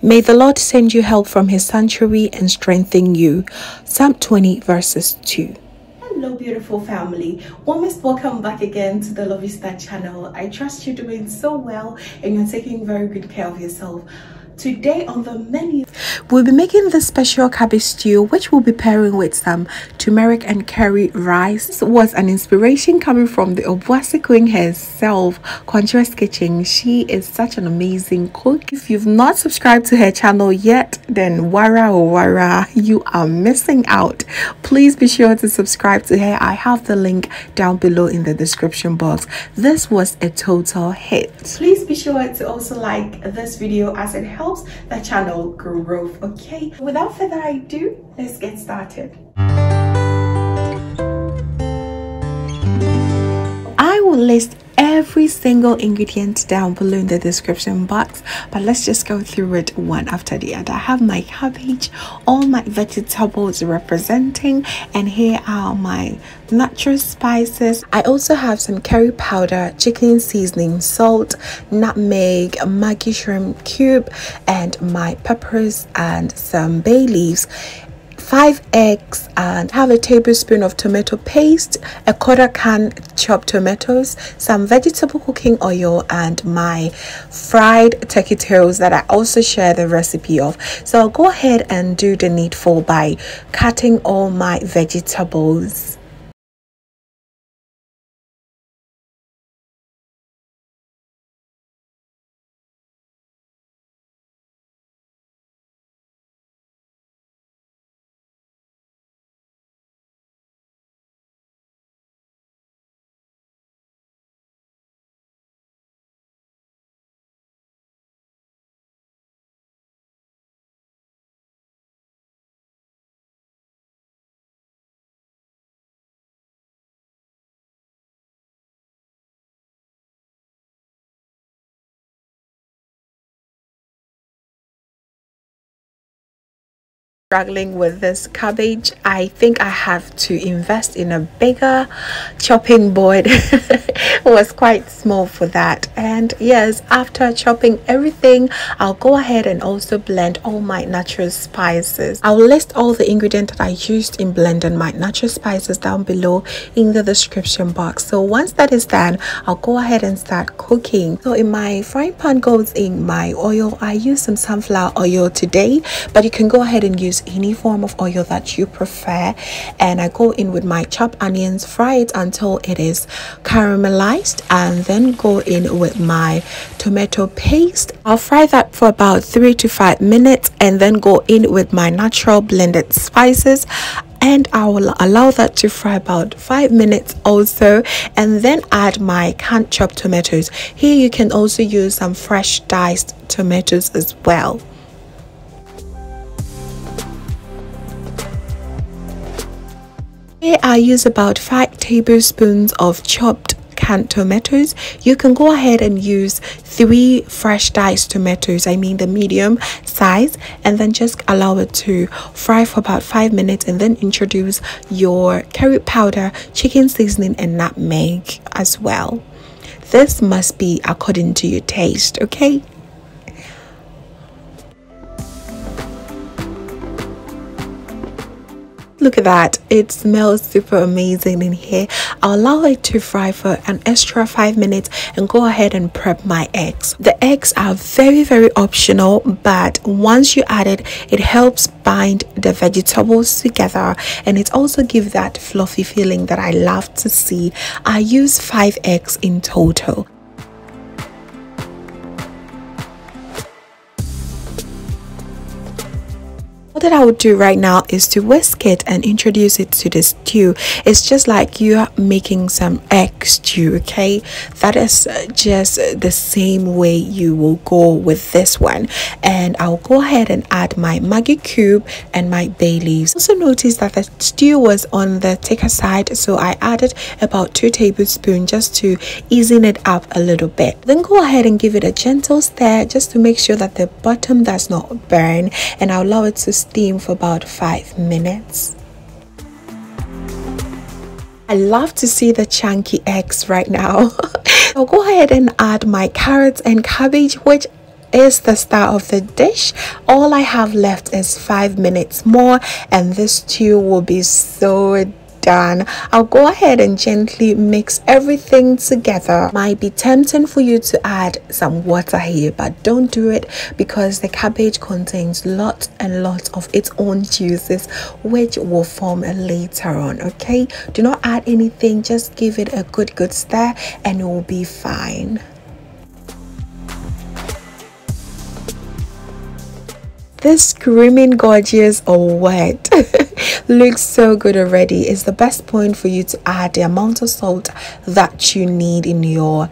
May the Lord send you help from his sanctuary and strengthen you. Psalm 20 verses 2. Hello beautiful family, warmest welcome back again to the Lovey Star channel. I trust you're doing so well and you're taking very good care of yourself. Today on the menu, we'll be making the special cabbage stew, which we'll be pairing with some turmeric and curry rice. This was an inspiration coming from the Obuasi queen herself, Conchura's Kitchen. She is such an amazing cook. If you've not subscribed to her channel yet, then wara oh wara, you are missing out. Please be sure to subscribe to her. I have the link down below in the description box. This was a total hit. Please be sure to also like this video as it helps the channel grow. Okay, without further ado, let's get started. I will list every single ingredient down below in the description box, but let's just go through it one after the other. I have my cabbage, all my vegetables representing, and here are my natural spices. I also have some curry powder, chicken seasoning, salt, nutmeg, Maggi shrimp cube, and my peppers and some bay leaves, 5 eggs, and have a tablespoon of tomato paste, a quarter can chopped tomatoes, some vegetable cooking oil, and my fried turkey tails that I also share the recipe of. So I'll go ahead and do the needful by cutting all my vegetables. Struggling with this cabbage. I think I have to invest in a bigger chopping board. It was quite small for that. And yes, after chopping everything, I'll go ahead and also blend all my natural spices. I'll list all the ingredients that I used in blending my natural spices down below in the description box. So once that is done, I'll go ahead and start cooking. So in my frying pan goes in my oil. I use some sunflower oil today, but you can go ahead and use any form of oil that you prefer. And I go in with my chopped onions, fry it until it is caramelized, and then go in with my tomato paste. I'll fry that for about 3 to 5 minutes, and then go in with my natural blended spices, and I will allow that to fry about 5 minutes also, and then add my canned chopped tomatoes. Here you can also use some fresh diced tomatoes as well. Here I use about 5 tablespoons of chopped canned tomatoes. You can go ahead and use 3 fresh diced tomatoes, I mean the medium size, and then just allow it to fry for about 5 minutes, and then introduce your curry powder, chicken seasoning, and nutmeg as well. This must be according to your taste, okay? Look at that, it smells super amazing in here. I'll allow it to fry for an extra 5 minutes and go ahead and prep my eggs. The eggs are very optional, but once you add it, it helps bind the vegetables together, and it also gives that fluffy feeling that I love to see. I use 5 eggs in total. What that I would do right now is to whisk it and introduce it to the stew. It's just like you are making some egg stew, okay? That is just the same way you will go with this one. And I'll go ahead and add my Maggi cube and my bay leaves. Also notice that the stew was on the thicker side, so I added about 2 tablespoons just to easen it up a little bit. Then go ahead and give it a gentle stir just to make sure that the bottom does not burn, and I'll allow it to steam for about 5 minutes. I love to see the chunky eggs right now. I'll go ahead and add my carrots and cabbage, which is the star of the dish. All I have left is 5 minutes more and this stew will be so done. I'll go ahead and gently mix everything together. Might be tempting for you to add some water here, but don't do it because the cabbage contains lots and lots of its own juices which will form later on. Okay, do not add anything, just give it a good stir and it will be fine. This screaming gorgeous or wet looks so good already. It's the best point for you to add the amount of salt that you need in your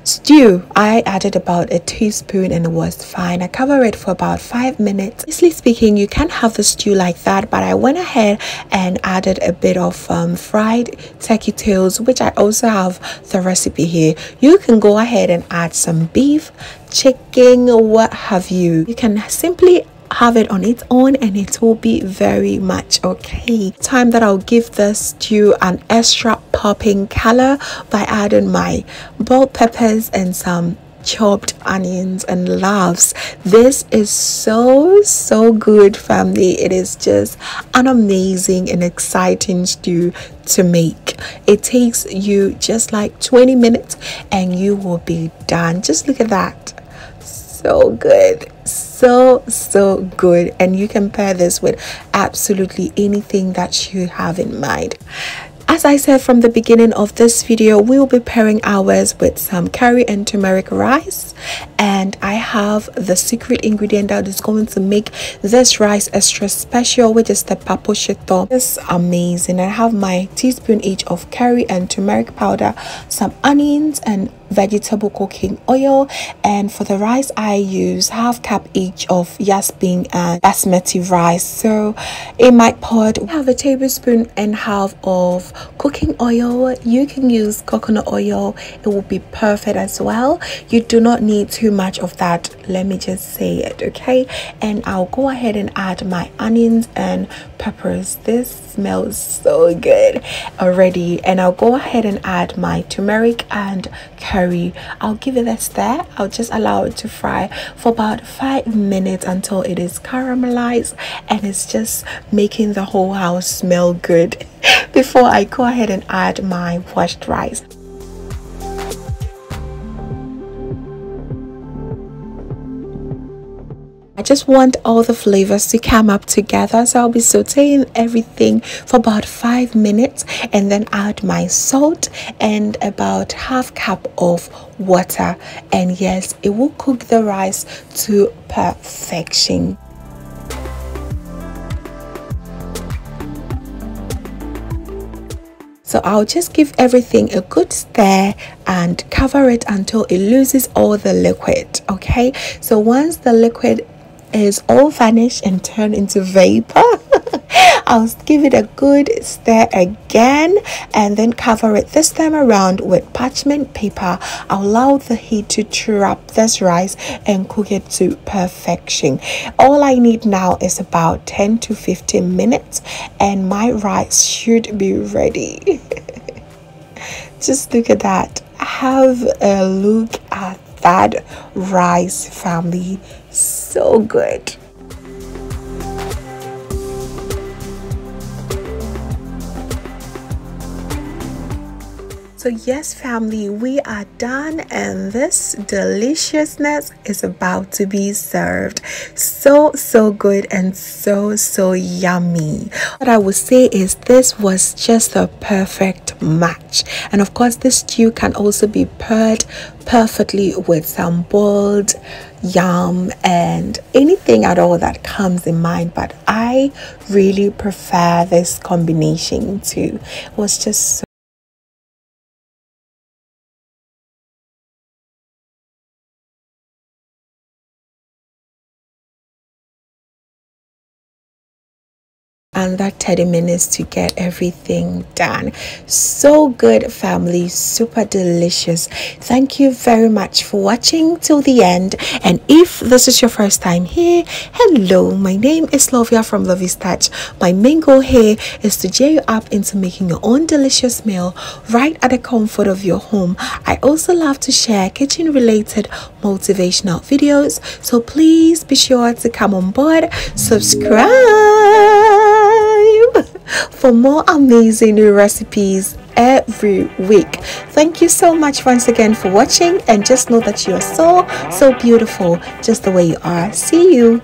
stew. I added about a teaspoon and it was fine. I covered it for about 5 minutes. Honestly speaking, you can have the stew like that, but I went ahead and added a bit of fried turkey tails, which I also have the recipe here. You can go ahead and add some beef, chicken, what have you. You can simply have it on its own and it will be very much okay. Time that I'll give the stew an extra popping color by adding my bell peppers and some chopped onions and loves. This is so good, family. It is just an amazing and exciting stew to make. It takes you just like 20 minutes and you will be done. Just look at that. So good, so good, and you can pair this with absolutely anything that you have in mind. As I said from the beginning of this video, we will be pairing ours with some curry and turmeric rice, and I have the secret ingredient that is going to make this rice extra special, which is the kpakpo shito. It's amazing. I have my teaspoon each of curry and turmeric powder, some onions and vegetable cooking oil, and for the rice I use half cup each of jasmine and basmati rice. So in my pot I have a tablespoon and half of cooking oil. You can use coconut oil, it will be perfect as well. You do not need too much of that, let me just say it, okay? And I'll go ahead and add my onions and peppers. This smells so good already, and I'll go ahead and add my turmeric and curry. I'll give it a stir. I'll just allow it to fry for about 5 minutes until it is caramelized and it's just making the whole house smell good before I go ahead and add my washed rice. I just want all the flavors to come up together, so I'll be sauteing everything for about 5 minutes and then add my salt and about half cup of water, and yes, it will cook the rice to perfection. So I'll just give everything a good stir and cover it until it loses all the liquid. Okay, so once the liquid is all vanished and turned into vapor, I'll give it a good stir again and then cover it this time around with parchment paper. I'll allow the heat to trap this rice and cook it to perfection. All I need now is about 10 to 15 minutes and my rice should be ready. Just look at that. Have a look at that rice, family. So good. So yes, family, we are done and this deliciousness is about to be served. So good and so yummy. What I would say is this was just a perfect match, and of course this stew can also be paired perfectly with some boiled yam and anything at all that comes in mind, but I really prefer this combination too. It was just so and that 30 minutes to get everything done. So good, family, super delicious. Thank you very much for watching till the end. And if this is your first time here, hello, my name is Lovia from Lovey's Touch. My main goal here is to cheer you up into making your own delicious meal right at the comfort of your home. I also love to share kitchen related motivational videos, so please be sure to come on board, subscribe for more amazing recipes every week. Thank you so much once again for watching, and just know that you are so beautiful just the way you are. See you.